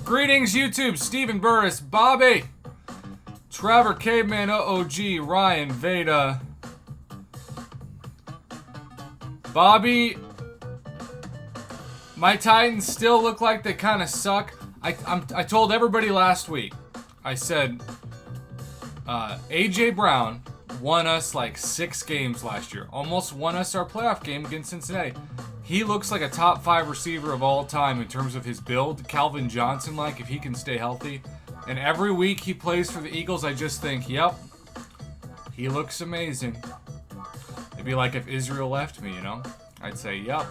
Greetings, YouTube. Stephen Burris, Bobby, Trevor, Caveman, OOG, Ryan, Veda. Bobby, my Titans still look like they kind of suck. I told everybody last week, I said, A.J. Brown won us like 6 games last year. Almost won us our playoff game against Cincinnati. He looks like a top 5 receiver of all time in terms of his build. Calvin Johnson-like, if he can stay healthy. And every week he plays for the Eagles, I just think, yep, he looks amazing. It'd be like if Israel left me, you know? I'd say, yep,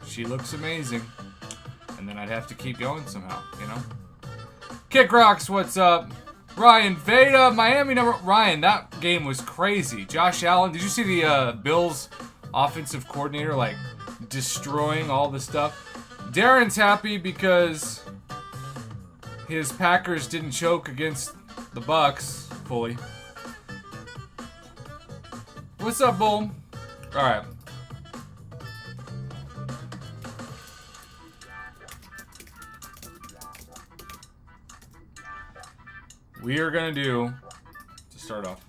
she looks amazing. And then I'd have to keep going somehow, you know? Kick Rocks, what's up? Ryan, Veda, Miami number... Ryan, that game was crazy. Josh Allen, did you see the Bills offensive coordinator, like, destroying all the stuff? Darren's happy because his Packers didn't choke against the Bucks fully. What's up, Bull? Alright. We are gonna do, to start off.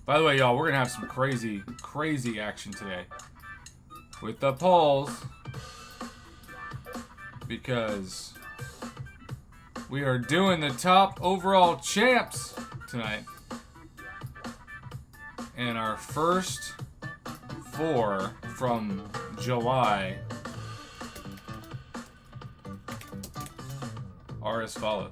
By the way, y'all, we're gonna have some crazy, crazy action today with the polls because we are doing the top overall champs tonight. And our first 4 from July are as follows.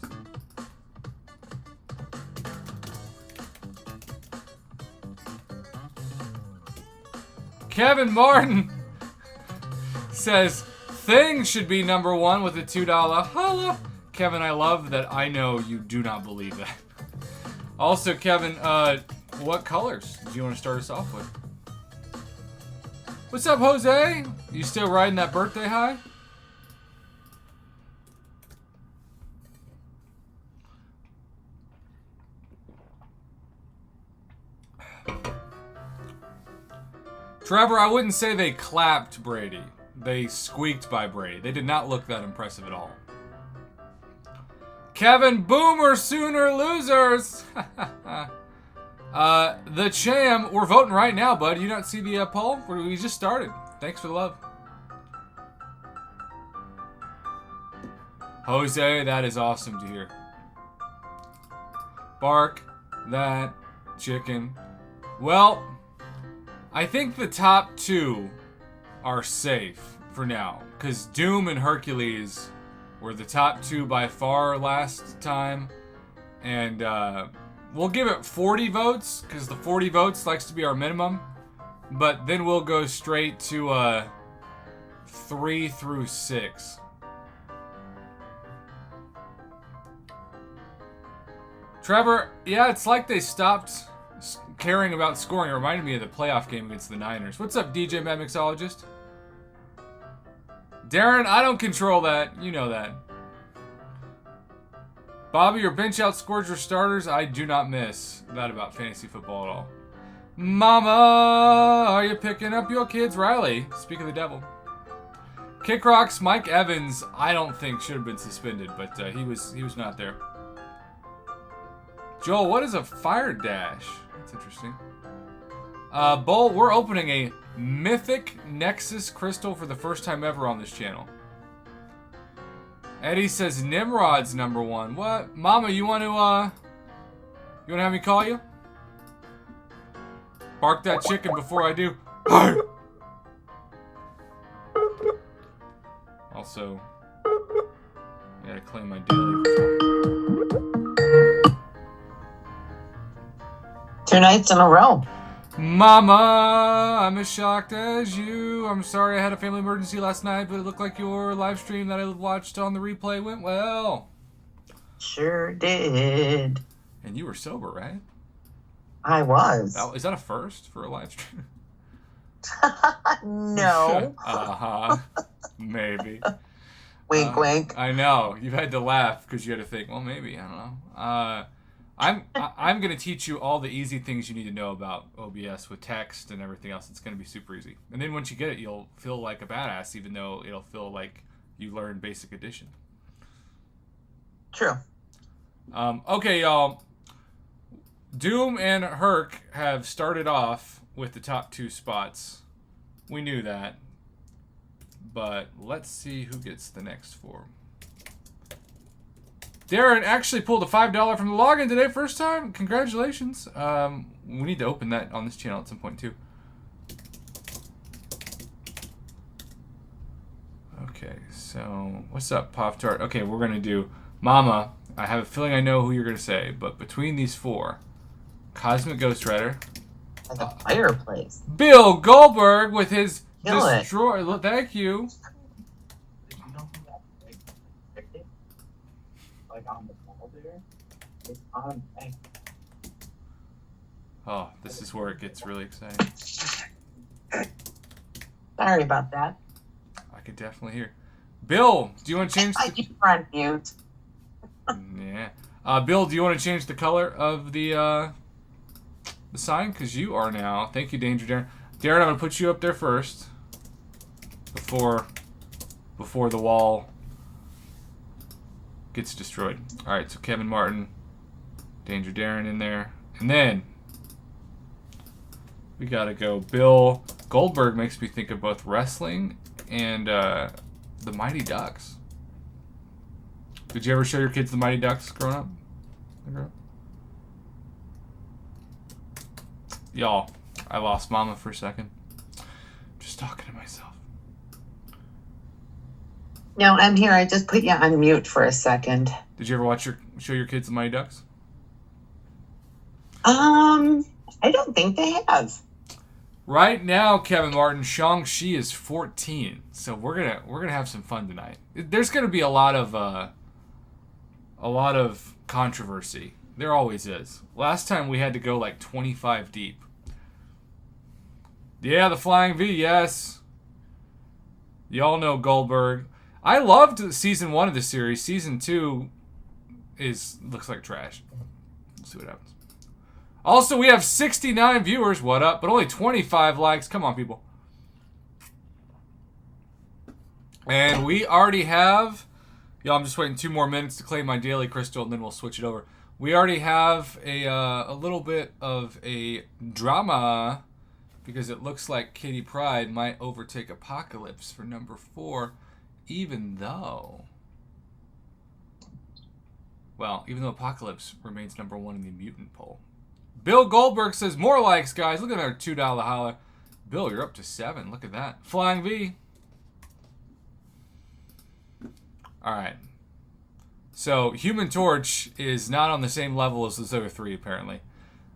Kevin Martin says Thing should be number 1 with a $2 holla. Kevin, I love that I know you do not believe that. Also, Kevin, what colors do you want to start us off with? What's up, Jose? You still riding that birthday high? Trevor, I wouldn't say they clapped Brady. They squeaked by Brady. They did not look that impressive at all. Kevin, Boomer Sooner losers. The Cham, we're voting right now, bud. You not see the poll? We just started. Thanks for the love. Jose, that is awesome to hear. Bark that chicken. Well, I think the top 2 are safe for now, because Doom and Hercules were the top 2 by far last time, and we'll give it 40 votes, because the 40 votes likes to be our minimum, but then we'll go straight to 3 through 6. Trevor, yeah, it's like they stopped caring about scoring. It reminded me of the playoff game against the Niners. What's up, DJ Mad Mixologist? Darren, I don't control that. You know that. Bobby, your bench outscores your starters. I do not miss that about fantasy football at all. Mama, are you picking up your kids? Riley, speak of the devil. Kick Rocks, Mike Evans, I don't think should have been suspended, but he was not there. Joel, what is a fire dash? That's interesting. Bull, we're opening a Mythic Nexus crystal for the first time ever on this channel. Eddie says Nimrod's number 1. What? Mama, you want to have me call you? Bark that chicken before I do. Also, I gotta claim my daily. 2 nights in a row. Mama, I'm as shocked as you. I'm sorry I had a family emergency last night, but it looked like your live stream that I watched on the replay went well. Sure did. And you were sober, right? I was. Is that a first for a live stream? No. Maybe. Wink, wink. I know. You had to laugh because you had to think, well, maybe. I don't know. I'm going to teach you all the easy things you need to know about OBS with text and everything else. It's going to be super easy. And then once you get it, you'll feel like a badass, even though it'll feel like you learned Basic Edition. True. Okay, y'all. Doom and Herc have started off with the top 2 spots. We knew that. But let's see who gets the next 4. Darren actually pulled a $5 from the login today, first time. Congratulations. We need to open that on this channel at some point too. Okay, so what's up, Pop-Tart? Okay, we're gonna do Mama. I have a feeling I know who you're gonna say, but between these 4, Cosmic Ghost Rider, Like a fireplace. Bill Goldberg with his Kill it. destroy. Thank you. Did you know who that big like on the wall there? It's on. Oh, this is where it gets really exciting. Sorry about that. I can definitely hear. Bill, do you want to change? You were on mute. Yeah. Bill, do you want to change the color of the sign? Because you are now. Thank you, Danger Darren. Darren, I'm gonna put you up there first. Before the wall gets destroyed. All right. So Kevin Martin, Danger Darren in there, and then we gotta go. Bill Goldberg makes me think of both wrestling and the Mighty Ducks. Did you ever show your kids the Mighty Ducks growing up? Y'all, I lost Mama for a second. Just talking to myself. No, I'm here. I just put you on mute for a second. Did you ever show your kids the Mighty Ducks? I don't think they have. Right now, Kevin Martin, Shang-Chi is 14, so we're gonna have some fun tonight. There's gonna be a lot of controversy. There always is. Last time we had to go like 25 deep. Yeah, the Flying V, yes. Y'all know Goldberg. I loved season 1 of the series. Season 2 looks like trash. Let's see what happens. Also, we have 69 viewers. What up? But only 25 likes. Come on, people. And we already have... Y'all, I'm just waiting 2 more minutes to claim my daily crystal, and then we'll switch it over. We already have a little bit of a drama because it looks like Kitty Pryde might overtake Apocalypse for number 4, even though Apocalypse remains number 1 in the Mutant poll. Bill Goldberg says, more likes, guys. Look at our $2 holla. Bill, you're up to 7. Look at that. Flying V. All right. So, Human Torch is not on the same level as those other 3, apparently.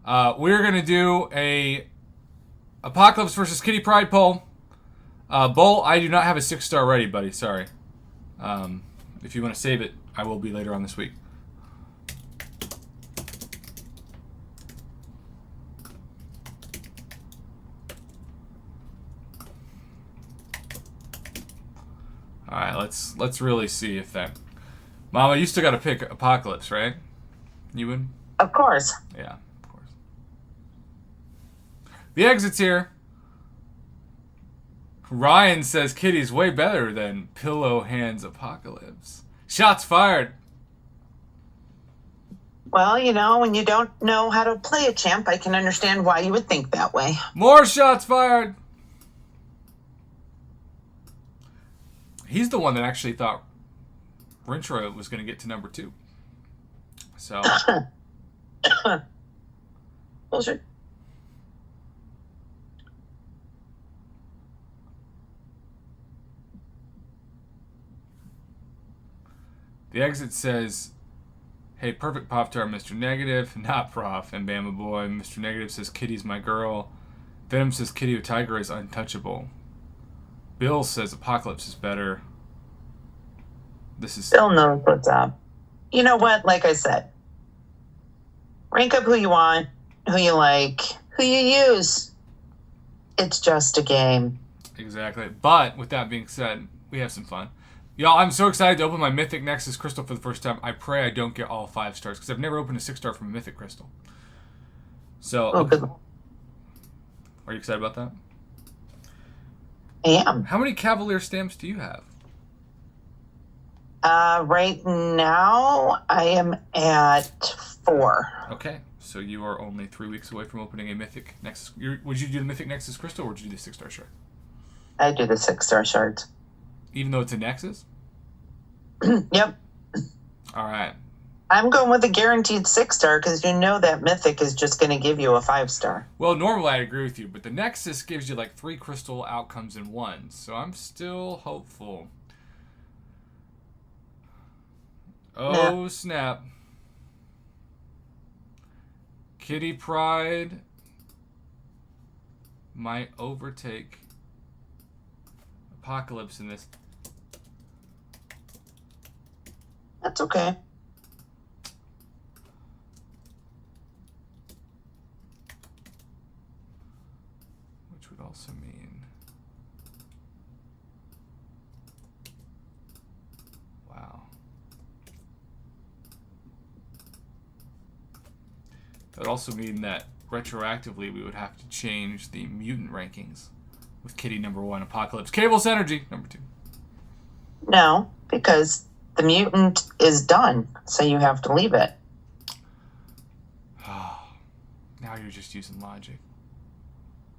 We're going to do a Apocalypse versus Kitty Pryde poll. Bull, I do not have a 6-star ready, buddy. Sorry. If you want to save it, I will be later on this week. All right, let's really see if that. Mama, you still got to pick Apocalypse, right? You would? Of course. Yeah, of course. The exit's here. Ryan says Kitty's way better than Pillow Hands Apocalypse. Shots fired. Well, you know, when you don't know how to play a champ, I can understand why you would think that way. More shots fired. He's the one that actually thought Rintroy was going to get to number 2. So. Bullshit. The exit says, hey, perfect Pop-Tart, Mr. Negative, not Prof, and Bama Boy. Mr. Negative says, Kitty's my girl. Venom says, Kitty with Tiger is untouchable. Bill says, Apocalypse is better. This is... Bill knows what's up. You know what? Like I said, rank up who you want, who you like, who you use. It's just a game. Exactly. But, with that being said, we have some fun. Y'all, I'm so excited to open my Mythic Nexus crystal for the first time. I pray I don't get all 5 stars, because I've never opened a 6-star from a Mythic crystal. So, are you excited about that? I am. How many Cavalier stamps do you have? Right now, I am at 4. Okay, so you are only 3 weeks away from opening a Mythic Nexus. Would you do the Mythic Nexus Crystal, or would you do the 6-star shard? I do the 6-star shards. Even though it's a Nexus? Yep. All right. I'm going with a guaranteed 6-star because you know that Mythic is just going to give you a 5-star. Well, normally I agree with you, but the Nexus gives you like 3 crystal outcomes in one, so I'm still hopeful. Oh, Nah. snap. Kitty Pride might overtake Apocalypse in this. That's okay. Which would also mean... Wow. That would also mean that retroactively we would have to change the mutant rankings with Kitty number 1, Apocalypse, Cable's Energy number 2. No, because the mutant is done, so you have to leave it. Now you're just using logic.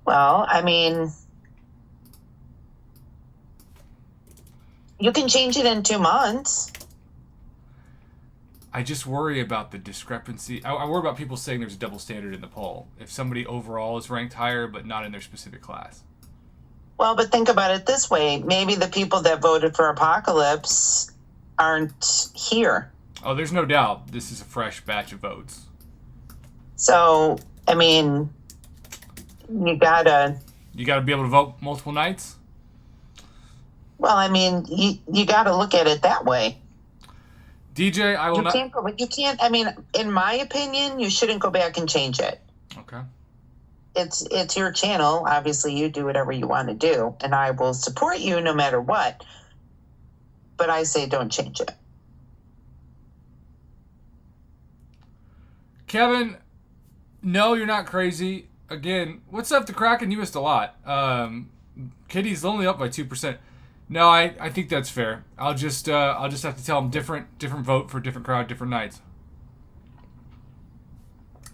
Well, I mean, you can change it in 2 months. I just worry about the discrepancy. I worry about people saying there's a double standard in the poll. If somebody overall is ranked higher, but not in their specific class. Well, but think about it this way. Maybe the people that voted for Apocalypse aren't here. Oh, there's no doubt this is a fresh batch of votes. So, I mean, you gotta be able to vote multiple nights? Well, I mean, you gotta look at it that way. DJ, I will not... You can't, I mean, in my opinion, you shouldn't go back and change it. Okay. It's your channel. Obviously, you do whatever you want to do, and I will support you no matter what. But I say don't change it. Kevin, no, you're not crazy. Again, what's up to Kraken? You missed a lot. Kitty's only up by 2%. No, I think that's fair. I'll just have to tell him different vote for different crowd, different nights.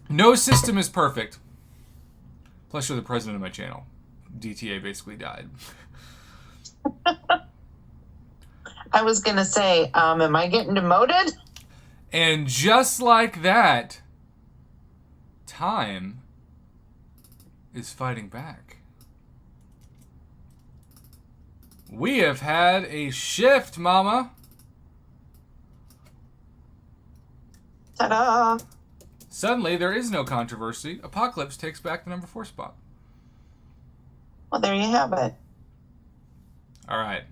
No system is perfect. Plus, you're the president of my channel. DTA basically died. I was gonna say, am I getting demoted? And just like that, time is fighting back. We have had a shift, mama. Ta-da! Suddenly, there is no controversy. Apocalypse takes back the number 4 spot. Well, there you have it. All right.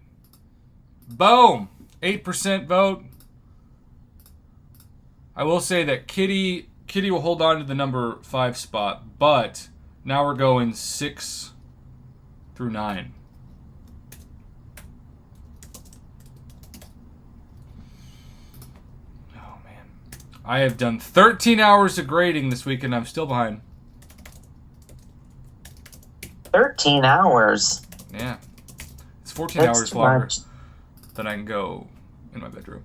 Boom! 8% vote. I will say that Kitty will hold on to the number 5 spot, but now we're going 6 through 9. I have done 13 hours of grading this week, and I'm still behind. 13 hours? Yeah. It's 14 hours longer than I can go in my bedroom.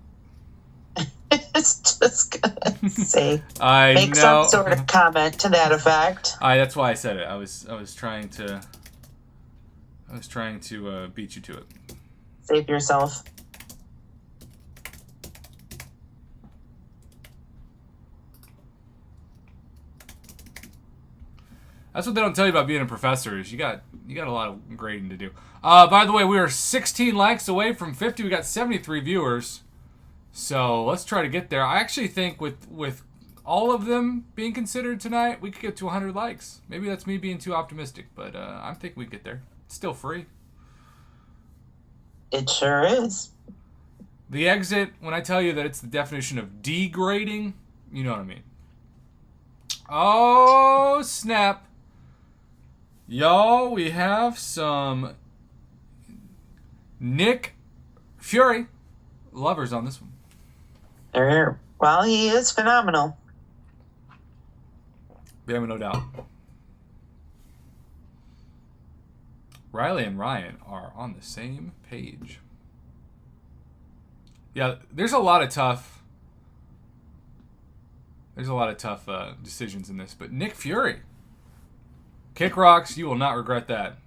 It's just gonna say, make some sort of comment to that effect. That's why I said it. I was trying to beat you to it. Save yourself. That's what they don't tell you about being a professor is you got a lot of grading to do. By the way, we are 16 likes away from 50. We got 73 viewers. So let's try to get there. I actually think with all of them being considered tonight, we could get to 100 likes. Maybe that's me being too optimistic, but I think we get there. It's still free. It sure is. The exit, when I tell you that it's the definition of degrading, you know what I mean. Oh, snap. Y'all, we have some Nick Fury lovers on this one. They're here. Well, he is phenomenal. We have no doubt. Riley and Ryan are on the same page. Yeah, there's a lot of tough decisions in this. But Nick Fury. Kick rocks, you will not regret that.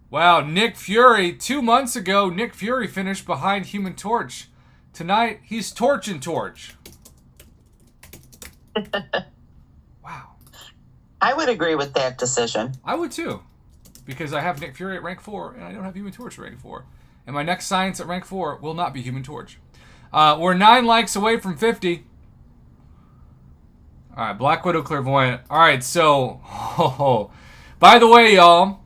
Wow, Nick Fury. 2 months ago, Nick Fury finished behind Human Torch. Tonight, he's Torch and Torch. Wow. I would agree with that decision. I would too. Because I have Nick Fury at rank 4, and I don't have Human Torch at rank 4. And my next science at rank 4 will not be Human Torch. We're 9 likes away from 50. Alright, Black Widow Clairvoyant. Alright, so... by the way, y'all,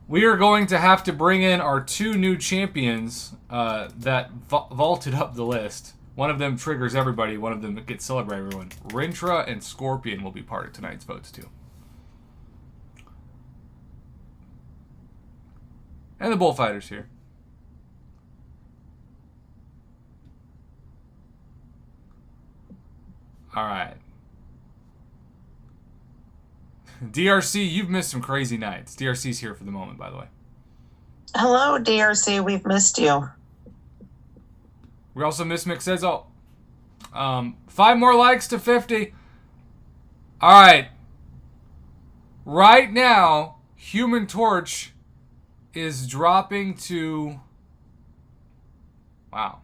we are going to have to bring in our 2 new champions that vaulted up the list. One of them triggers everybody. One of them gets celebrated everyone. Rintra and Scorpion will be part of tonight's votes, too. And the Bullfighters here. Alright. DRC, you've missed some crazy nights. DRC's here for the moment, by the way. Hello, DRC. We've missed you. We also miss Mixezo. 5 more likes to 50. Alright. Right now, Human Torch is dropping to... wow.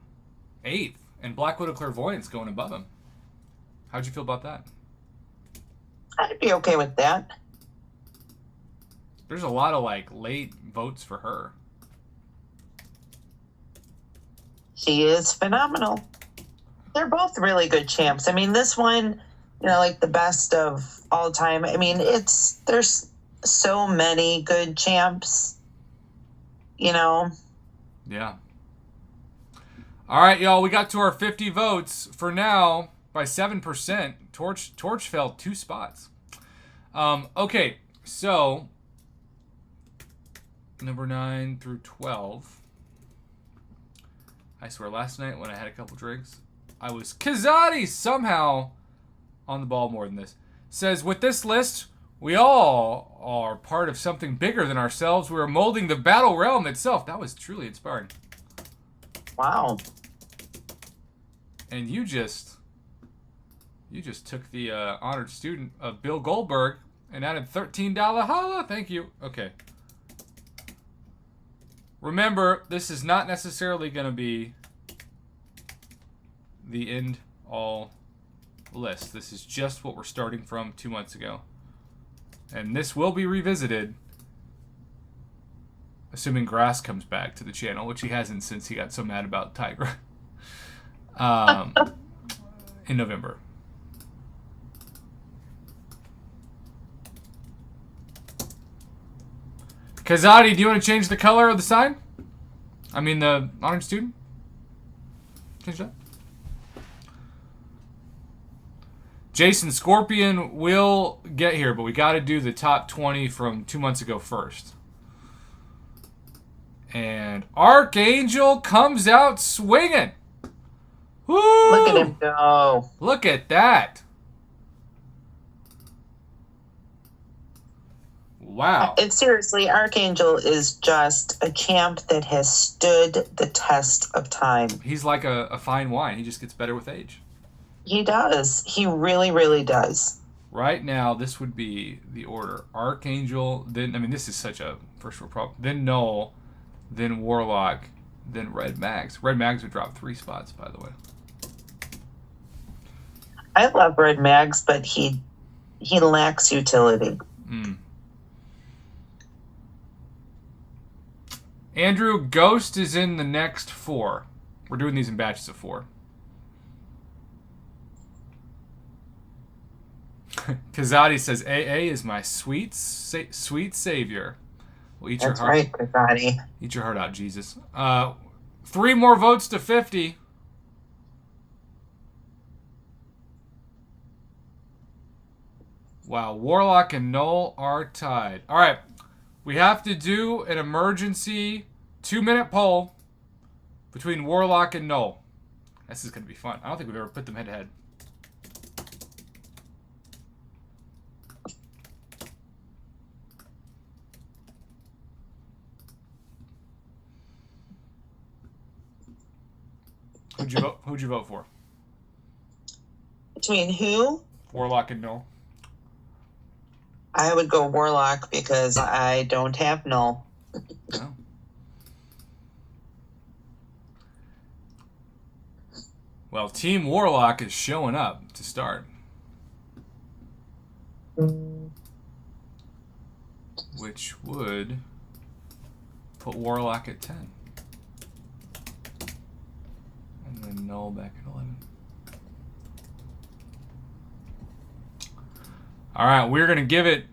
8th. And Black Widow Clairvoyant's going above him. How'd you feel about that? I'd be okay with that. There's a lot of, like, late votes for her. She is phenomenal. They're both really good champs. I mean, this one, you know, like the best of all time. I mean, there's so many good champs, you know. Yeah. All right, y'all, we got to our 50 votes. For now, by 7%, Torch fell 2 spots. Okay, so number 9 through 12. I swear, last night when I had a couple drinks, I was Kazadi somehow on the ball more than this. Says, with this list, we all are part of something bigger than ourselves. We are molding the battle realm itself. That was truly inspiring. Wow. And you just took the honored student of Bill Goldberg and added $13 holla. Thank you. Okay. Remember, this is not necessarily going to be the end all list. This is just what we're starting from 2 months ago. And this will be revisited, assuming Grass comes back to the channel, which he hasn't since he got so mad about Tigra. In November. Kazadi, do you want to change the color of the sign? I mean, the honored student? Change that. Jason, Scorpion will get here, but we got to do the top 20 from 2 months ago first. And Archangel comes out swinging. Woo! Look at him go. Look at that. Wow. Seriously, Archangel is just a champ that has stood the test of time. He's like a fine wine. He just gets better with age. He does. He really, really does. Right now, this would be the order. Archangel, then, I mean, this is such a first world problem. Then Null, then Warlock, then Red Mags. Red Mags would drop 3 spots, by the way. I love Red Mags, but he lacks utility. Andrew, Ghost is in the next 4. We're doing these in batches of 4. Kazadi says, AA is my sweet savior. Well, eat That's your heart. right, Kazadi. Eat your heart out, Jesus. 3 more votes to 50. Wow, Warlock and Null are tied. All right, we have to do an emergency 2-minute poll between Warlock and Null. This is going to be fun. I don't think we've ever put them head-to-head. Who'd you vote for? Between who? Warlock and Null. I would go Warlock because I don't have Null. No. Well, Team Warlock is showing up to start. Which would put Warlock at 10. And then Null back at 11. Alright, we're going to give it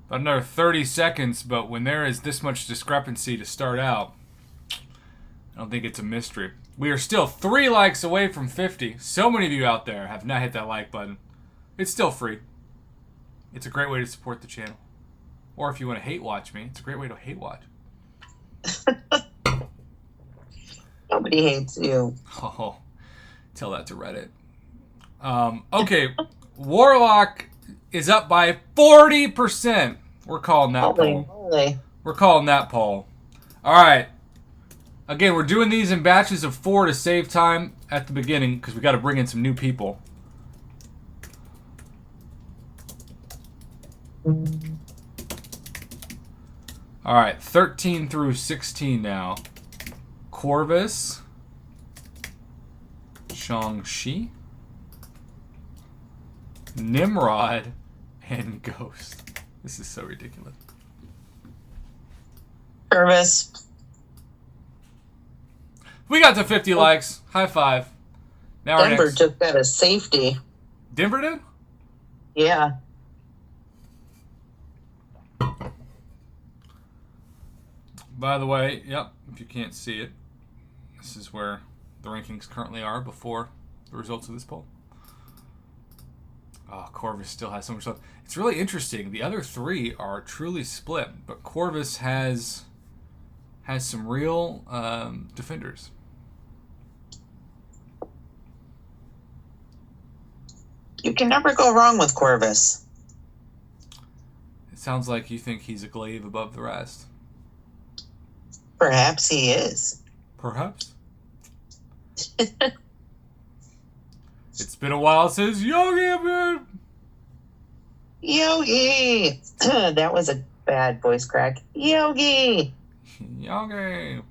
another 30 seconds, but when there is this much discrepancy to start out, I don't think it's a mystery. We are still 3 likes away from 50. So many of you out there have not hit that like button. It's still free. It's a great way to support the channel. Or if you want to hate watch me, it's a great way to hate watch. Nobody hates you. Oh, tell that to Reddit. Okay, Warlock is up by 40%. We're calling that poll. Holy. We're calling that poll. All right. Again, we're doing these in batches of 4 to save time at the beginning because we got to bring in some new people. All right, 13 through 16 now. Corvus, Shang-Chi, Nimrod, and Ghost. This is so ridiculous. Service. We got to 50 likes. High five. Now our Denver next. just got a safety. Denver did? Yeah. By the way, yep, if you can't see it, this is where the rankings currently are before the results of this poll. Oh, Corvus still has so much left. It's really interesting. The other 3 are truly split, but Corvus has some real defenders. You can never go wrong with Corvus. It sounds like you think he's a glaive above the rest. Perhaps he is. Perhaps. It's been a while since Yogi appeared. Yogi! That was a bad voice crack. Yogi! Yogi.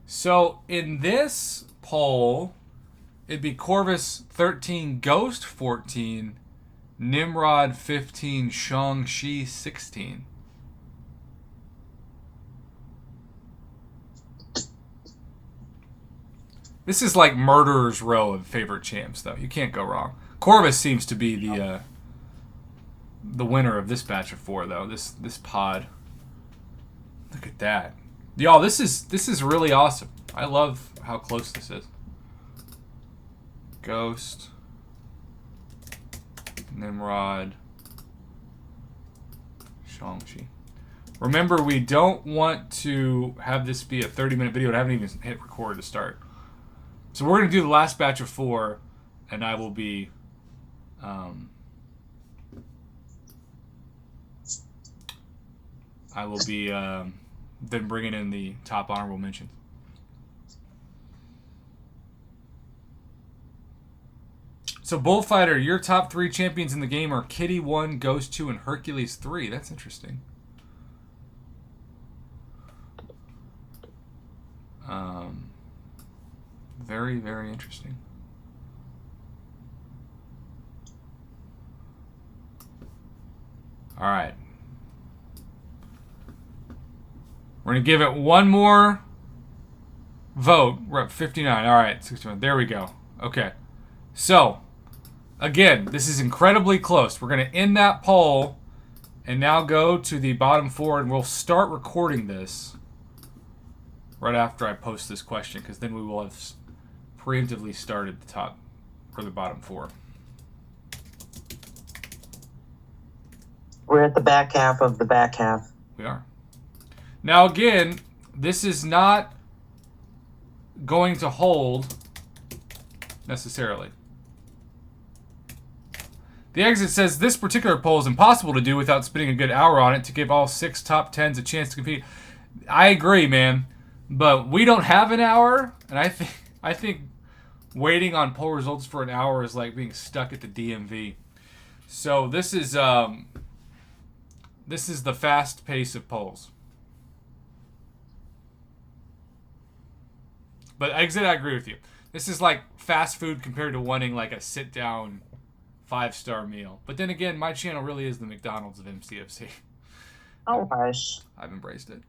So in this poll, it'd be Corvus 13, Ghost 14, Nimrod 15, Shang-Chi 16. This is like Murderer's Row of favorite champs, though. You can't go wrong. Corvus seems to be the winner of this batch of 4, though. This pod. Look at that, y'all. This is really awesome. I love how close this is. Ghost, Nimrod, Shang-Chi. Remember, we don't want to have this be a 30-minute video. I haven't even hit record to start. So we're going to do the last batch of 4, and I will be then bringing in the top honorable mentions. So Bullfighter, your top 3 champions in the game are Kitty 1, Ghost 2, and Hercules 3. That's interesting. Very, very interesting. All right. We're going to give it one more vote. We're up 59. All right, 61. There we go. Okay. So, again, this is incredibly close. We're going to end that poll and now go to the bottom 4, and we'll start recording this right after I post this question, because then we will have preemptively started the top or the bottom 4. We're at the back half of the back half. We are. Now again, this is not going to hold necessarily. The exit says this particular poll is impossible to do without spending a good hour on it to give all 6 top 10s a chance to compete. I agree, man. But we don't have an hour, and I think waiting on poll results for an hour is like being stuck at the DMV. So this is the fast pace of polls. But Exit, I agree with you. This is like fast food compared to wanting like a sit-down 5-star meal. But then again, my channel really is the McDonald's of MCFC. Oh, gosh. I've embraced it.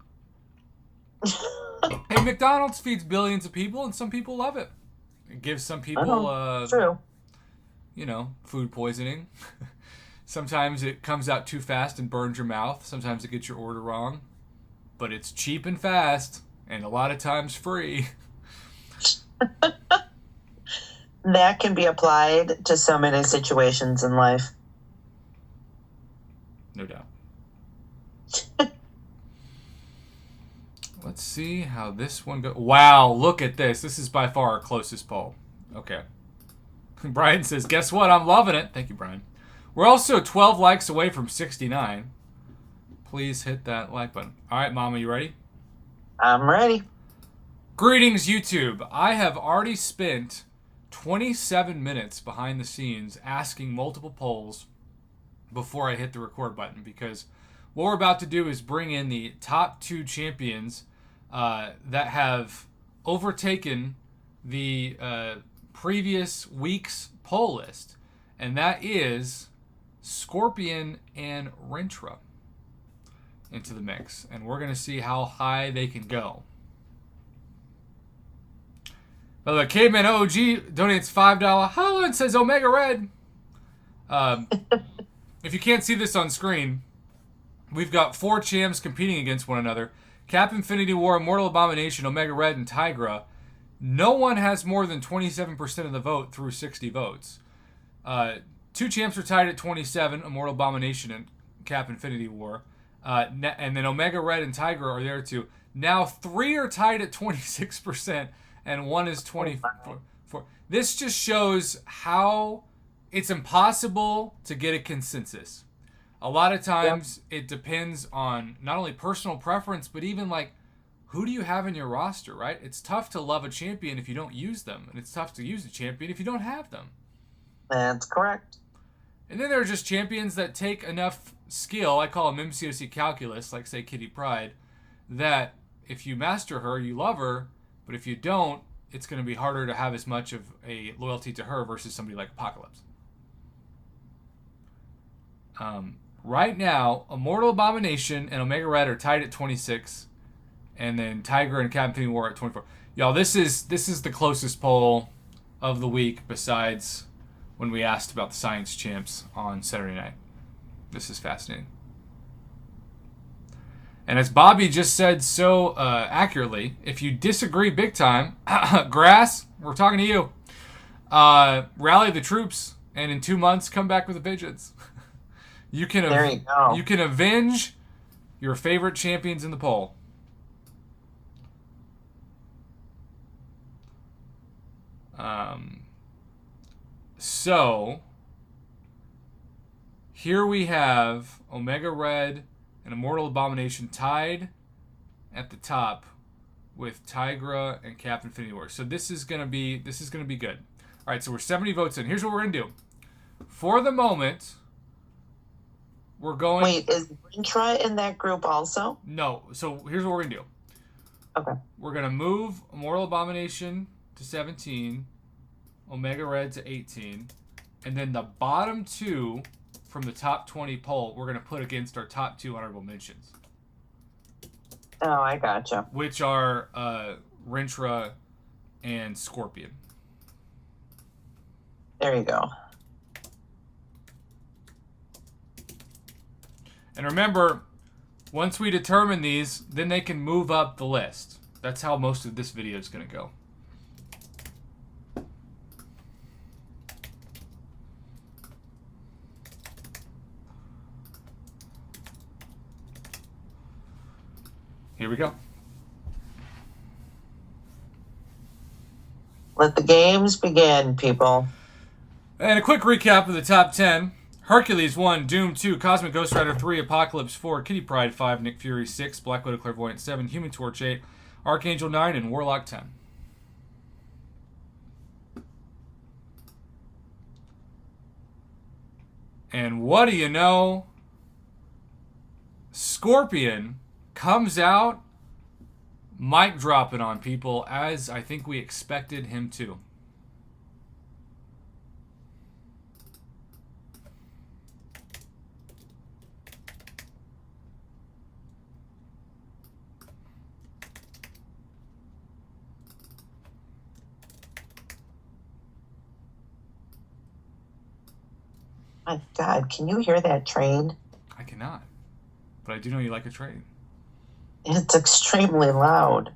Hey, McDonald's feeds billions of people, and some people love it. It gives some people, true. You know, food poisoning. Sometimes it comes out too fast and burns your mouth. Sometimes it gets your order wrong. But it's cheap and fast, and a lot of times free. That can be applied to so many situations in life. No doubt. Let's see how this one goes. Wow, look at this. This is by far our closest poll. Okay. Brian says, guess what? I'm loving it. Thank you, Brian. We're also 12 likes away from 69. Please hit that like button. All right, Mama, you ready? I'm ready. Greetings, YouTube. I have already spent 27 minutes behind the scenes asking multiple polls before I hit the record button, because what we're about to do is bring in the top 2 champions that have overtaken the previous week's poll list, and that is Scorpion and Rentra into the mix, and we're going to see how high they can go. By the way, Caveman OG donates $5. Hello, and says Omega Red. If you can't see this on screen, we've got 4 champs competing against one another. Cap Infinity War, Immortal Abomination, Omega Red, and Tigra. No one has more than 27% of the vote through 60 votes. 2 champs are tied at 27, Immortal Abomination and Cap Infinity War. And then Omega Red and Tigra are there too. Now 3 are tied at 26%, and 1 is 24. This just shows how it's impossible to get a consensus. A lot of times it depends on not only personal preference, but even like, who do you have in your roster, right? It's tough to love a champion if you don't use them, and it's tough to use a champion if you don't have them. That's correct. And then there are just champions that take enough skill, I call them MCOC calculus, like say Kitty Pryde, that if you master her, you love her, but if you don't, it's going to be harder to have as much of a loyalty to her versus somebody like Apocalypse. Right now, Immortal Abomination and Omega Red are tied at 26, and then Tiger and Captain War at 24. Y'all, this is the closest poll of the week besides when we asked about the Science Champs on Saturday night. This is fascinating. And as Bobby just said so accurately, if you disagree big time, Grass, we're talking to you. Rally the troops, and in 2 months, come back with a vengeance. You can you can avenge your favorite champions in the poll. So here we have Omega Red and Immortal Abomination tied at the top with Tigra and Captain Infinity War. So this is gonna be good. All right, so we're 70 votes in. Here's what we're gonna do. For the moment, we're going. Wait, is Rentra in that group also? No. So here's what we're gonna do. Okay. We're gonna move Immortal Abomination to 17, Omega Red to 18, and then the bottom 2 from the top 20 poll we're gonna put against our top 2 honorable mentions. Oh, I gotcha. Which are Rentra and Scorpion. There you go. And remember, once we determine these, then they can move up the list. That's how most of this video is going to go. Here we go. Let the games begin, people. And a quick recap of the top 10. Hercules 1, Doom 2, Cosmic Ghost Rider 3, Apocalypse 4, Kitty Pryde 5, Nick Fury 6, Black Widow Clairvoyant 7, Human Torch 8, Archangel 9, and Warlock 10. And what do you know? Scorpion comes out, mic dropping on people, as I think we expected him to. My God, can you hear that train? I cannot. But I do know you like a train. It's extremely loud.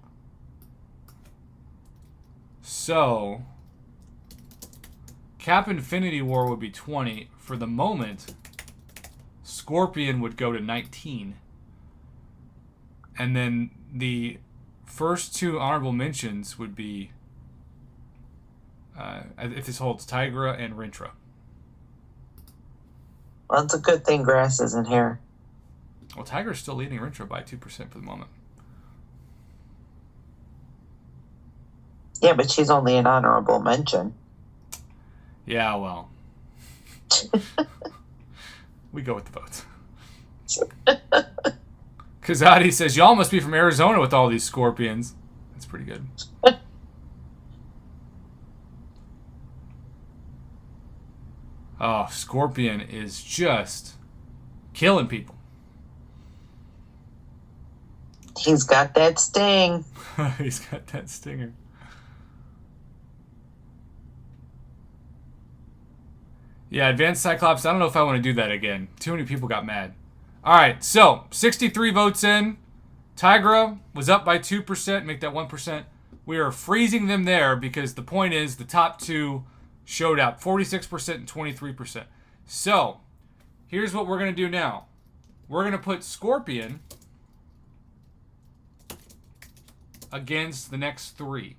So, Cap Infinity War would be 20. For the moment, Scorpion would go to 19. And then the first two honorable mentions would be, if this holds, Tigra and Rintra. Well, it's a good thing Grass isn't here. Well, Tiger's still leading Rintra by 2% for the moment. Yeah, but she's only an honorable mention. Yeah, well. We go with the votes. Kazadi says, y'all must be from Arizona with all these scorpions. That's pretty good. Oh, Scorpion is just killing people. He's got that sting. He's got that stinger. Yeah, Advanced Cyclops, I don't know if I want to do that again. Too many people got mad. Alright, so 63 votes in. Tigra was up by 2%, make that 1%. We are freezing them there because the point is the top two showed out 46% and 23%. So, here's what we're going to do now. We're going to put Scorpion against the next three.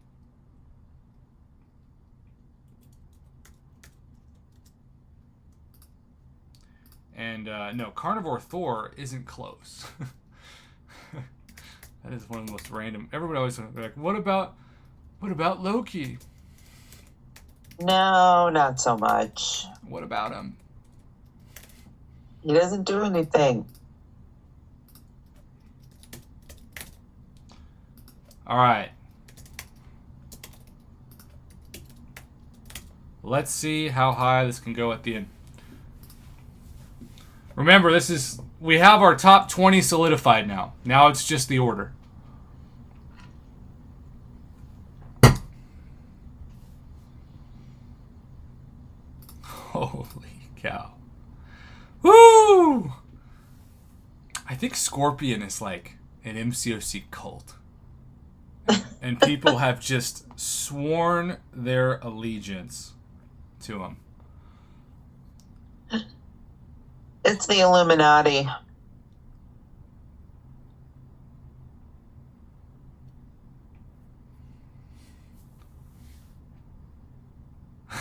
And, no, Carnivore Thor isn't close. That is one of the most random. Everybody always they're like, what about Loki? No, not so much. What about him? He doesn't do anything. All right. Let's see how high this can go at the end. Remember, we have our top 20 solidified now. Now it's just the order. Holy cow. Woo! I think Scorpion is like an MCOC cult. And people have just sworn their allegiance to him. It's the Illuminati.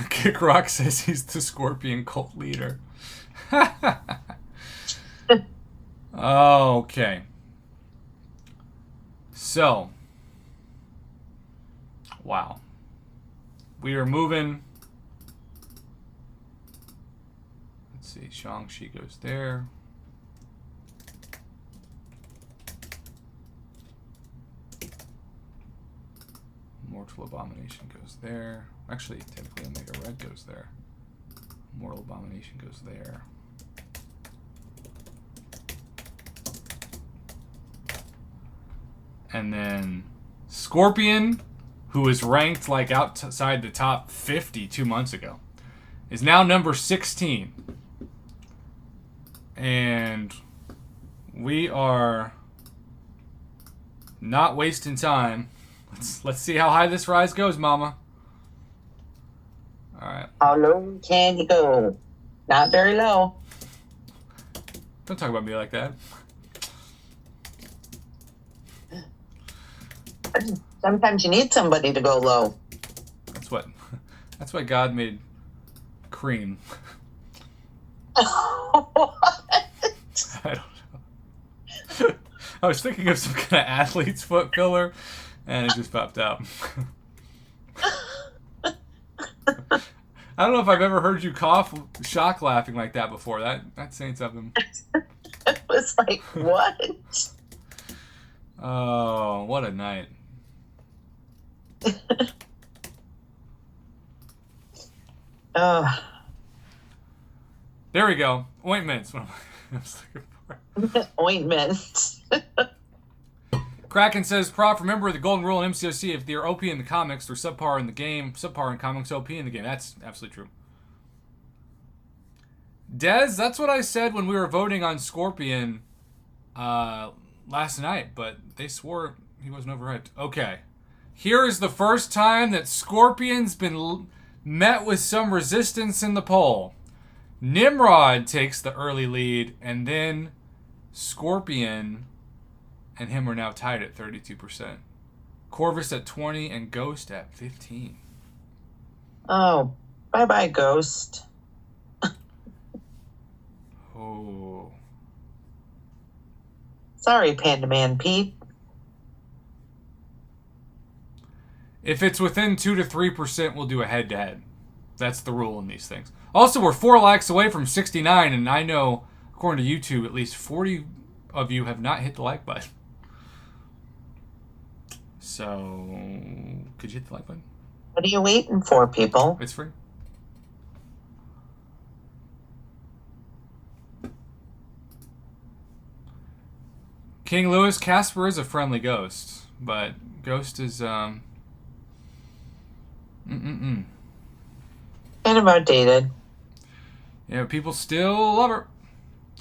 Kick Rock says he's the Scorpion cult leader. Okay. So. Wow. We are moving. Let's see. Shang-Chi goes there. Mortal Abomination goes there. Actually, technically Omega Red goes there. Mortal Abomination goes there. And then Scorpion, who was ranked like outside the top 50 2 months ago, is now number 16. And we are not wasting time. Let's see how high this rise goes, Mama. All right. How low can you go? Not very low. Don't talk about me like that. Sometimes you need somebody to go low. That's why God made cream. What? I don't know. I was thinking of some kind of athlete's foot filler, and it just popped out. I don't know if I've ever heard you cough, shock laughing like that before. That's saying something. It was like, what? Oh, what a night. Oh. There we go. Ointments. What am I was looking for? Ointment. Kraken says, Prof, remember the golden rule in MCOC, if they're OP in the comics, they're subpar in the game. Subpar in comics, OP in the game. That's absolutely true. Dez, that's what I said when we were voting on Scorpion last night, but they swore he wasn't overhyped. Okay. Here is the first time that Scorpion's been met with some resistance in the poll. Nimrod takes the early lead, and then Scorpion and him are now tied at 32%. Corvus at 20 and Ghost at 15. Oh, bye-bye, Ghost. Oh. Sorry, Panda Man Pete. If it's within 2 to 3%, we'll do a head-to-head. That's the rule in these things. Also, we're 4 likes away from 69, and I know, according to YouTube, at least 40 of you have not hit the like button. So, could you hit the like button? What are you waiting for, people? It's free. King Louis, Casper is a friendly ghost, but Ghost is, Kind of outdated. Yeah, people still love her.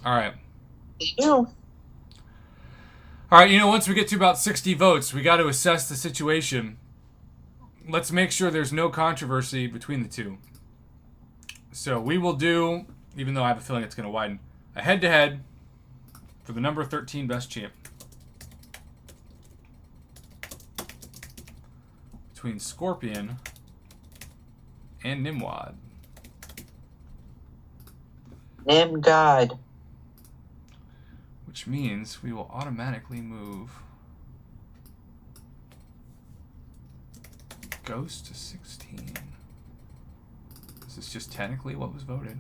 All right. They do. All right, once we get to about 60 votes, we got to assess the situation. Let's make sure there's no controversy between the two. So we will do, even though I have a feeling it's going to widen, a head-to-head for the number 13 best champ. Between Scorpion and Nimrod. Nim God. Which means we will automatically move Ghost to 16. This is just technically what was voted.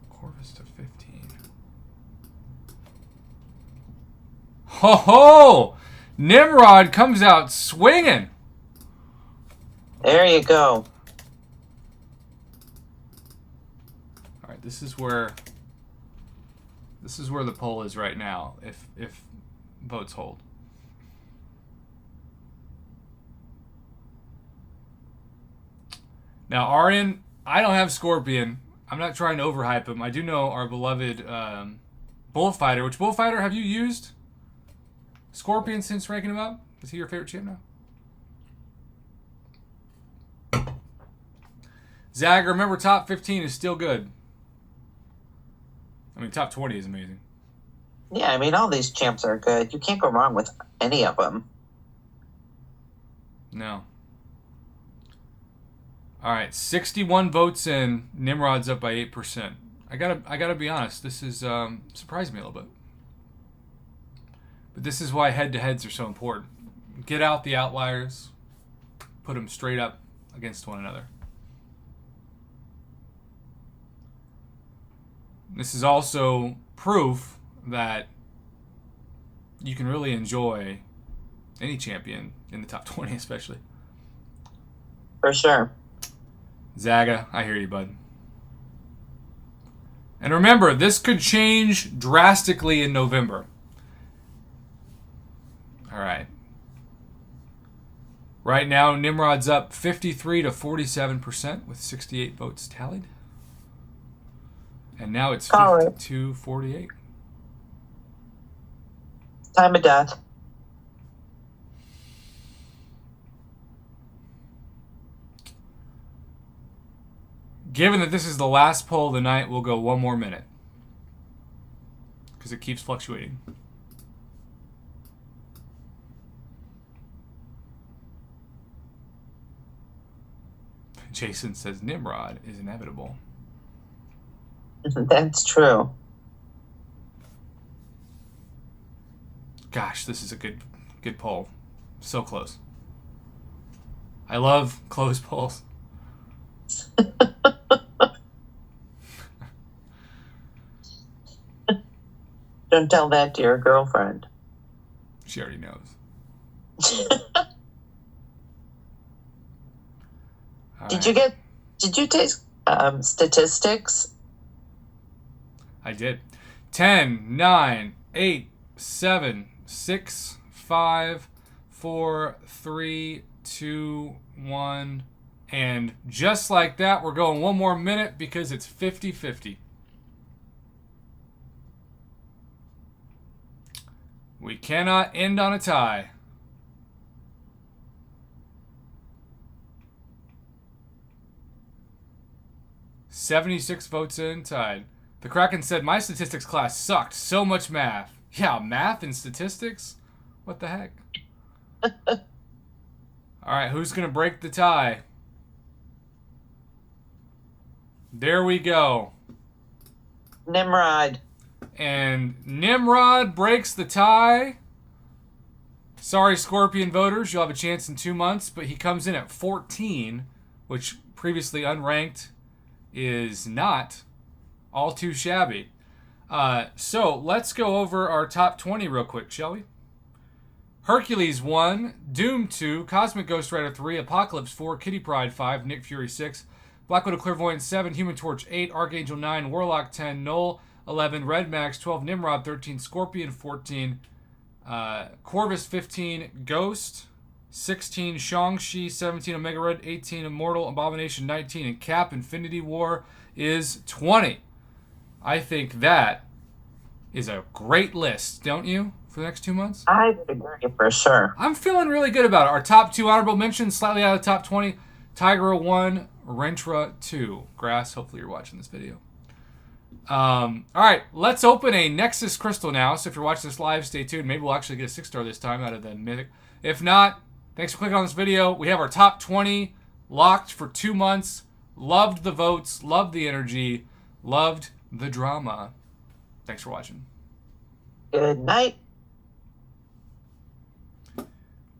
Corvus to 15. Ho ho! Nimrod comes out swinging. There you go. All right, this is where the poll is right now. If votes hold. Now, Aryan, I don't have Scorpion. I'm not trying to overhype him. I do know our beloved Bullfighter. Which Bullfighter have you used? Scorpion since ranking him up? Is he your favorite champ now? Zag, remember top 15 is still good. I mean, top 20 is amazing. Yeah, I mean, all these champs are good. You can't go wrong with any of them. No. All right, 61 votes in. Nimrod's up by 8%. I gotta be honest. This is surprised me a little bit. But this is why head-to-heads are so important. Get out the outliers. Put them straight up against one another. This is also proof that you can really enjoy any champion in the top 20, especially. For sure. Zaga, I hear you, bud. And remember, this could change drastically in November. All right. Right now, Nimrod's up 53 to 47% with 68 votes tallied. And now it's 52-48. Time of death. Given that this is the last poll of the night, we'll go one more minute. Because it keeps fluctuating. Jason says Nimrod is inevitable. That's true. Gosh, this is a good poll. So close. I love close polls. Don't tell that to your girlfriend. She already knows. Did you take statistics? I did. 10, 9, 8, 7, 6, 5, 4, 3, 2, 1. And just like that, we're going one more minute because it's 50-50. We cannot end on a tie. $76 votes in, tied. The Kraken said, my statistics class sucked. So much math. Yeah, math and statistics? What the heck? Alright, who's going to break the tie? There we go. Nimrod. And Nimrod breaks the tie. Sorry, Scorpion voters. You'll have a chance in 2 months. But he comes in at 14, which previously unranked is not all too shabby. So let's go over our top 20 real quick, shall we? Hercules 1, Doom 2, Cosmic Ghost Rider 3, Apocalypse 4, Kitty Pryde 5, Nick Fury 6, Black Widow Clairvoyant 7, Human Torch 8, Archangel 9, Warlock 10, Null 11, Red Max 12, Nimrod 13, Scorpion 14, Corvus 15, Ghost 16, Shang-Chi 17, Omega Red 18, Immortal Abomination 19, and Cap Infinity War is 20. I think that is a great list, don't you, for the next 2 months? I would agree for sure. I'm feeling really good about it. Our top 2 honorable mentions, slightly out of the top 20. Tigra 1, Rentra 2. Grass, hopefully you're watching this video. All right, let's open a Nexus Crystal now. So if you're watching this live, stay tuned. Maybe we'll actually get a 6-star this time out of the Mythic. If not, thanks for clicking on this video. We have our top 20 locked for 2 months. Loved the votes, loved the energy, loved the drama. Thanks for watching. Good night.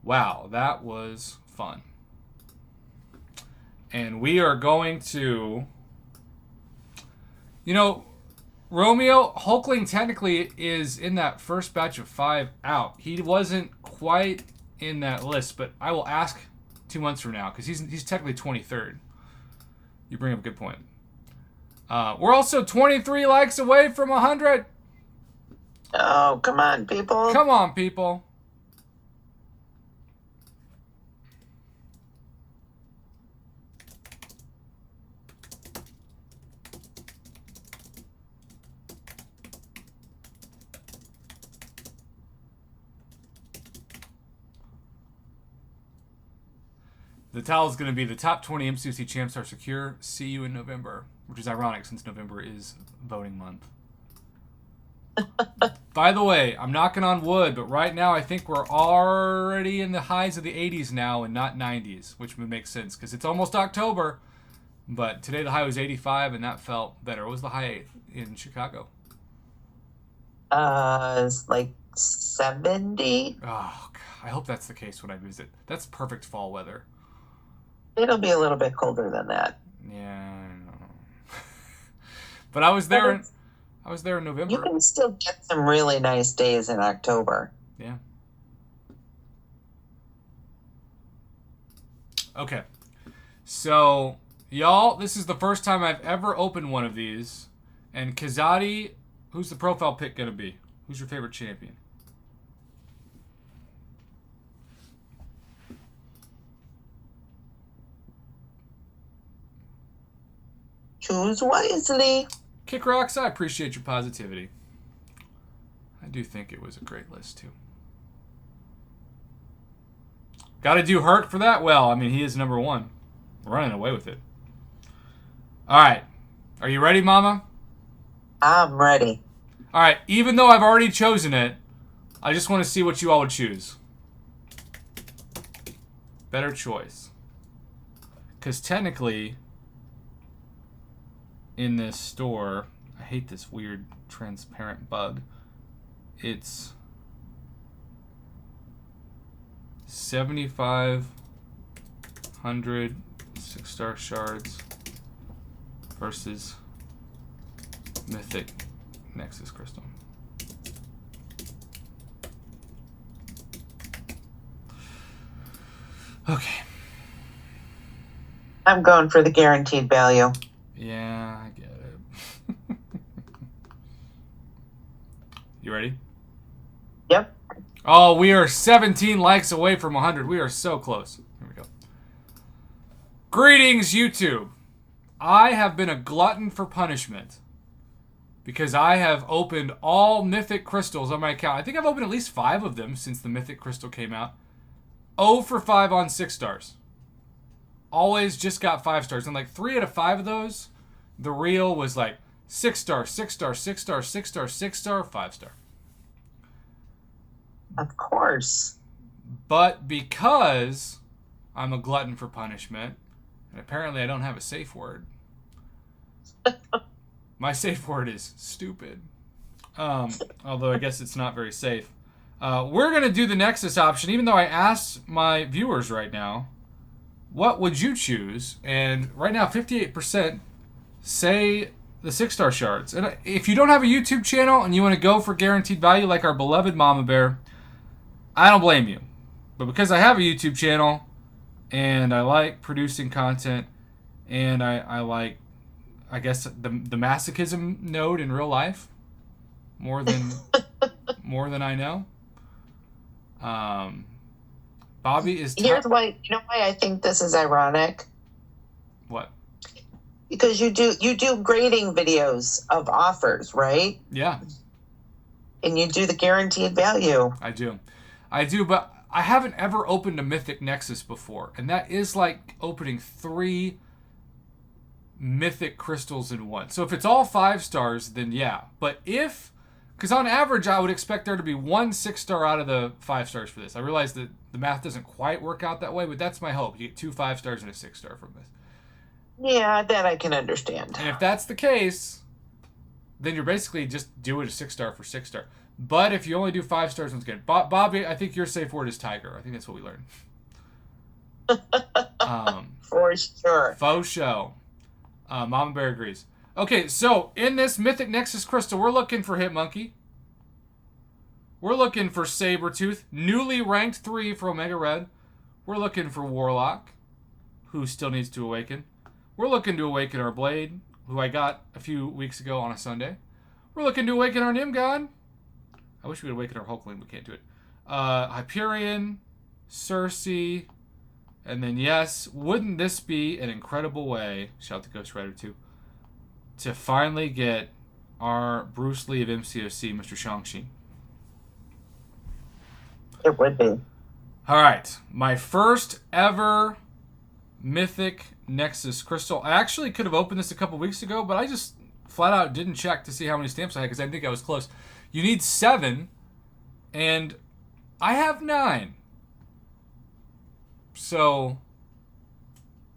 Wow, that was fun. And we are going to... You know, Romeo, Hulkling technically is in that first batch of 5 out. He wasn't quite in that list, but I will ask 2 months from now because he's technically 23rd. You bring up a good point. We're also 23 likes away from 100. Oh, come on, people. Come on, people. The title is going to be the top 20 MCC champs are secure. See you in November, which is ironic since November is voting month. By the way, I'm knocking on wood, but right now I think we're already in the highs of the 80s now and not 90s, which would make sense because it's almost October. But today the high was 85 and that felt better. What was the high in Chicago? It's like 70. Oh, God, I hope that's the case when I visit. That's perfect fall weather. It'll be a little bit colder than that. Yeah, I know. But I was there. I was there in November. You can still get some really nice days in October. Yeah. Okay. So, y'all, this is the first time I've ever opened one of these. And Kazadi, who's the profile pick going to be? Who's your favorite champion? Choose wisely. Kick Rocks, I appreciate your positivity. I do think it was a great list, too. Got to do Hurt for that? Well, I mean, he is number 1. We're running away with it. All right. Are you ready, Mama? I'm ready. All right. Even though I've already chosen it, I just want to see what you all would choose. Better choice. Because technically... in this store, I hate this weird transparent bug. It's 7,500 6-star shards versus Mythic Nexus crystal. Okay. I'm going for the guaranteed value. Yeah, I get it. You ready? Yep. Oh, we are 17 likes away from 100. We are so close. Here we go. Greetings, YouTube. I have been a glutton for punishment because I have opened all Mythic Crystals on my account. I think I've opened at least 5 of them since the Mythic Crystal came out. 0 for 5 on 6 stars. Always just got 5 stars. And like 3 out of 5 of those, the reel was like 6 star, 6 star, 6 star, 6 star, 6 star, 5 star. Of course. But because I'm a glutton for punishment, and apparently I don't have a safe word, my safe word is stupid. Although I guess it's not very safe. We're going to do the Nexus option, even though I asked my viewers right now, what would you choose? And right now, 58% say the 6 star shards. And if you don't have a YouTube channel and you want to go for guaranteed value like our beloved Mama Bear, I don't blame you. But because I have a YouTube channel and I like producing content and I like, I guess, the masochism node in real life more than I know. Bobby is... Here's why, you know why I think this is ironic? What? Because you do grading videos of offers, right? Yeah. And you do the guaranteed value. I do, but I haven't ever opened a Mythic Nexus before. And that is like opening 3 Mythic Crystals in one. So if it's all 5 stars, then yeah. But if... Because on average, I would expect there to be 1 6 star out of the 5 stars for this. I realize that the math doesn't quite work out that way, but that's my hope. You get 2 5 stars and a 6 star from this. Yeah, that I can understand. And if that's the case, then you're basically just doing a 6 star for 6 star. But if you only do 5 stars, once again, Bobby, I think your safe word is tiger. I think that's what we learned. For sure. Faux show. Mama Bear agrees. Okay, so in this Mythic Nexus Crystal, we're looking for Hitmonkey. We're looking for Sabretooth, newly ranked 3 for Omega Red. We're looking for Warlock, who still needs to awaken. We're looking to awaken our Blade, who I got a few weeks ago on a Sunday. We're looking to awaken our Nimgod. I wish we would awaken our Hulkling, but can't do it. Hyperion, Cersei, and then yes, wouldn't this be an incredible way, shout to Ghost Rider 2, to finally get our Bruce Lee of MCOC, Mr. Shang-Chi. It would be. All right, my first ever Mythic Nexus Crystal. I actually could have opened this a couple weeks ago, but I just flat out didn't check to see how many stamps I had because I didn't think I was close. You need 7, and I have 9. So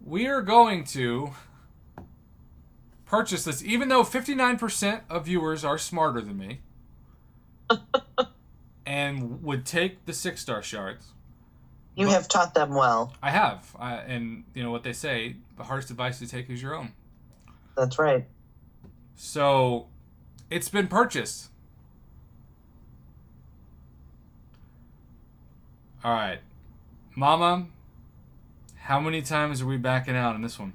we are going to purchase this, even though 59% of viewers are smarter than me and would take the 6 star shards. You have taught them well. I have. And you know what they say, the hardest advice to take is your own. That's right. So it's been purchased. All right. Mama, how many times are we backing out in this one?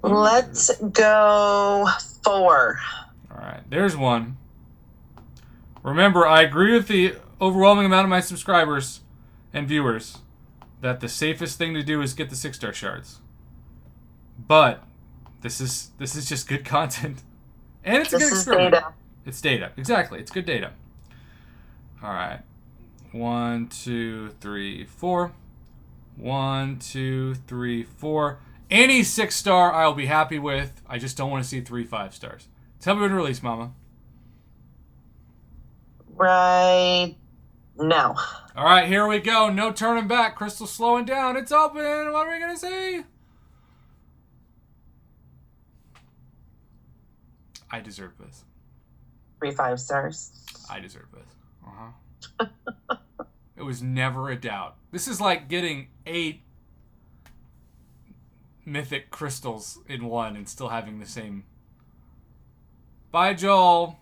Let's go 4. All right. There's one. Remember, I agree with the overwhelming amount of my subscribers and viewers that the safest thing to do is get the 6 star shards. But this is just good content. And it's a good experiment. Data. It's data. Exactly. It's good data. All right. 1, 2, 3, 4. 1, 2, 3, 4. Any 6 star I'll be happy with. I just don't want to see 3 5 stars. Tell me when to release, Mama. Right now. All right, here we go. No turning back. Crystal's slowing down. It's open. What are we going to see? I deserve this. 3 5 stars. I deserve this. It was never a doubt. This is like getting 8 mythic crystals in one and still having the same. Bye, Joel.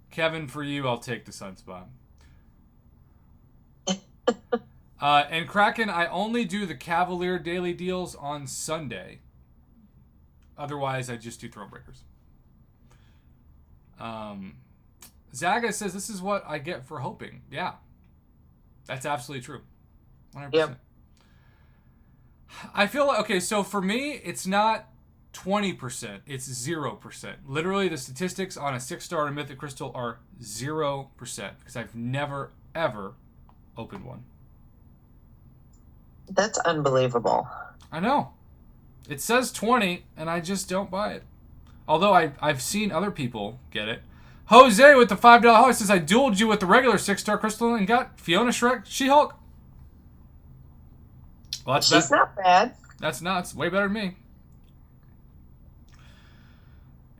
Kevin, for you, I'll take the Sunspot. And Kraken, I only do the Cavalier daily deals on Sunday. Otherwise, I just do Thronebreakers. Zaga says, this is what I get for hoping. Yeah. That's absolutely true. 100%. Yep. I feel like, okay, so for me, it's not 20%. It's 0%. Literally, the statistics on a 6-star Mythic Crystal are 0% because I've never, ever opened one. That's unbelievable. I know. It says 20, and I just don't buy it. Although I've seen other people get it. Jose with the $5 holiday says, I dueled you with the regular 6-star crystal and got Fiona Shrek She-Hulk. Well, She's not bad. That's nuts. Way better than me.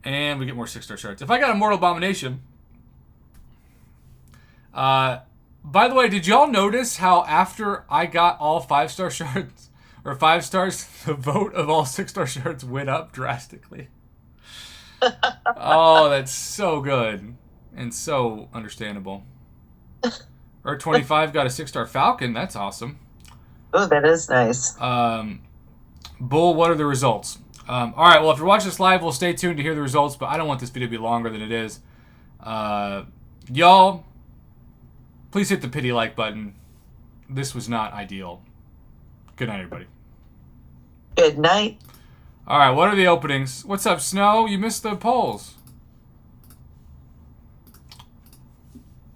And we get more 6-star shards. If I got a Mortal Abomination... by the way, did y'all notice how after I got all 5-star shards, or 5 stars, the vote of all 6-star shards went up drastically? Oh, that's so good. And so understandable. Or 25 got a 6-star Falcon. That's awesome. Oh, that is nice. Bull, what are the results? All right, well, if you're watching this live, we'll stay tuned to hear the results, but I don't want this video to be longer than it is. Y'all, please hit the pity like button. This was not ideal. Good night, everybody. Good night. All right, what are the openings? What's up, Snow? You missed the polls.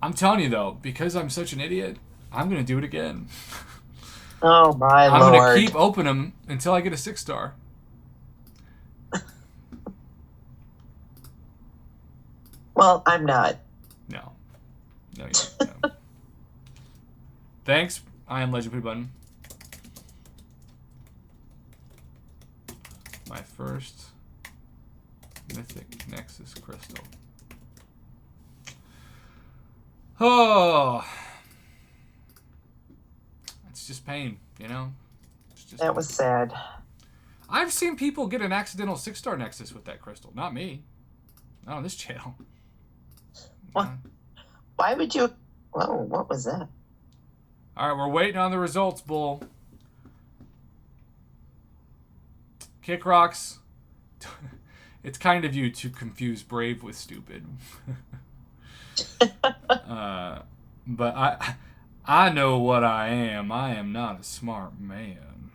I'm telling you, though, because I'm such an idiot, I'm going to do it again. Oh, my Lord. I'm going to keep opening them until I get a 6-star. Well, I'm not. No. No, you no. Thanks. I am Legend Pity Button. My first Mythic Nexus crystal. Oh. It's just pain, you know? It's just that was sad. I've seen people get an accidental 6-star Nexus with that crystal. Not me. Not on this channel. What? Why would you... Whoa, what was that? All right, we're waiting on the results, Bull. Kick Rocks. It's kind of you to confuse brave with stupid. But I know what I am. I am not a smart man.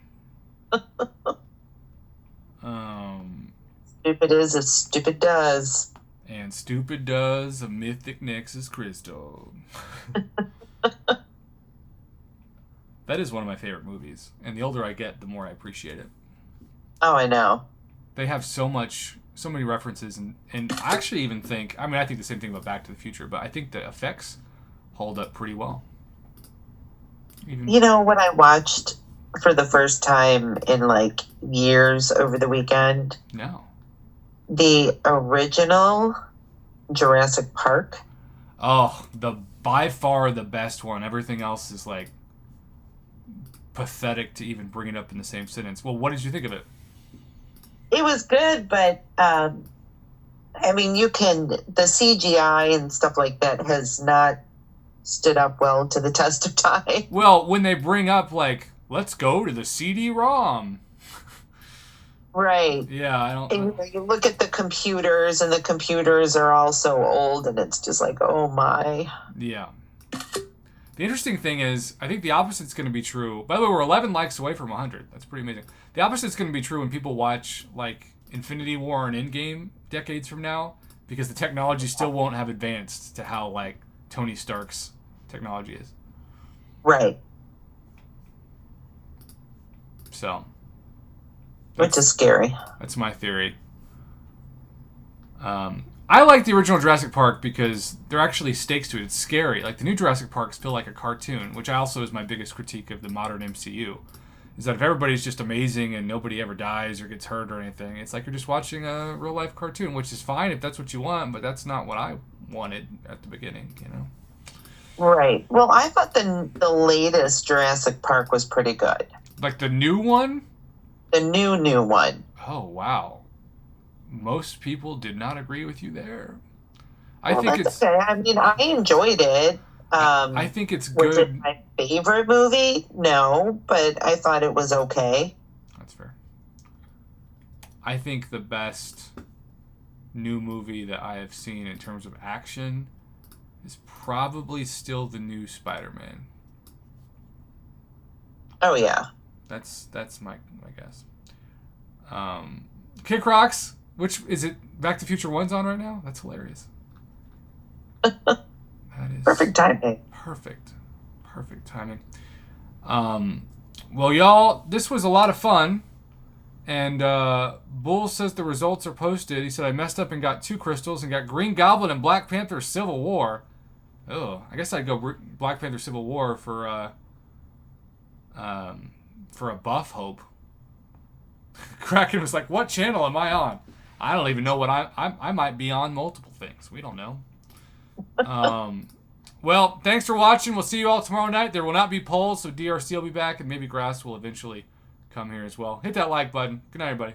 Stupid is as stupid does. And stupid does a Mythic Nexus crystal. That is one of my favorite movies. And the older I get, the more I appreciate it. Oh, I know. They have so many references. And I actually even think, I mean, I think the same thing about Back to the Future, but I think the effects hold up pretty well. You know, when I watched for the first time in like years over the weekend? No. The original Jurassic Park. Oh, by far the best one. Everything else is like pathetic to even bring it up in the same sentence. Well, what did you think of it? It was good, but I mean, the CGI and stuff like that has not stood up well to the test of time. Well, when they bring up like, let's go to the CD-ROM. Right. Yeah, I don't. And you look at the computers, and the computers are all so old, and it's just like, oh my. Yeah. The interesting thing is, I think the opposite's going to be true. By the way, we're 11 likes away from 100. That's pretty amazing. The opposite's going to be true when people watch like Infinity War and Endgame decades from now, because the technology still won't have advanced to how like Tony Stark's technology is. Right. So. Which is scary. That's my theory. I like the original Jurassic Park because there are actually stakes to it. It's scary. Like the new Jurassic Parks feel like a cartoon, which also is my biggest critique of the modern MCU. Is that if everybody's just amazing and nobody ever dies or gets hurt or anything, it's like you're just watching a real life cartoon, which is fine if that's what you want, but that's not what I wanted at the beginning, you know? Right. Well, I thought the latest Jurassic Park was pretty good. Like the new one? The new one. Oh, wow. Most people did not agree with you there. I Well, think that's it's okay. I mean, I enjoyed it. I think it's Was it good. my favorite movie? No, but I thought it was okay. That's fair. I think the best new movie that I have seen in terms of action is probably still the new Spider-Man. Oh yeah. That's my guess. Kick Rocks, which is it? Back to Future 1's on right now. That's hilarious. That is Perfect timing. Perfect timing. Well, y'all, this was a lot of fun. And Bull says the results are posted. He said, I messed up and got 2 crystals and got Green Goblin and Black Panther Civil War. Oh, I guess I'd go Black Panther Civil War for a buff hope. Kraken was like, what channel am I on? I don't even know what I might be on multiple things. We don't know. Well, thanks for watching. We'll see you all tomorrow night. There will not be polls, so DRC will be back, and maybe Grass will eventually come here as well. Hit that like button. Good night, everybody.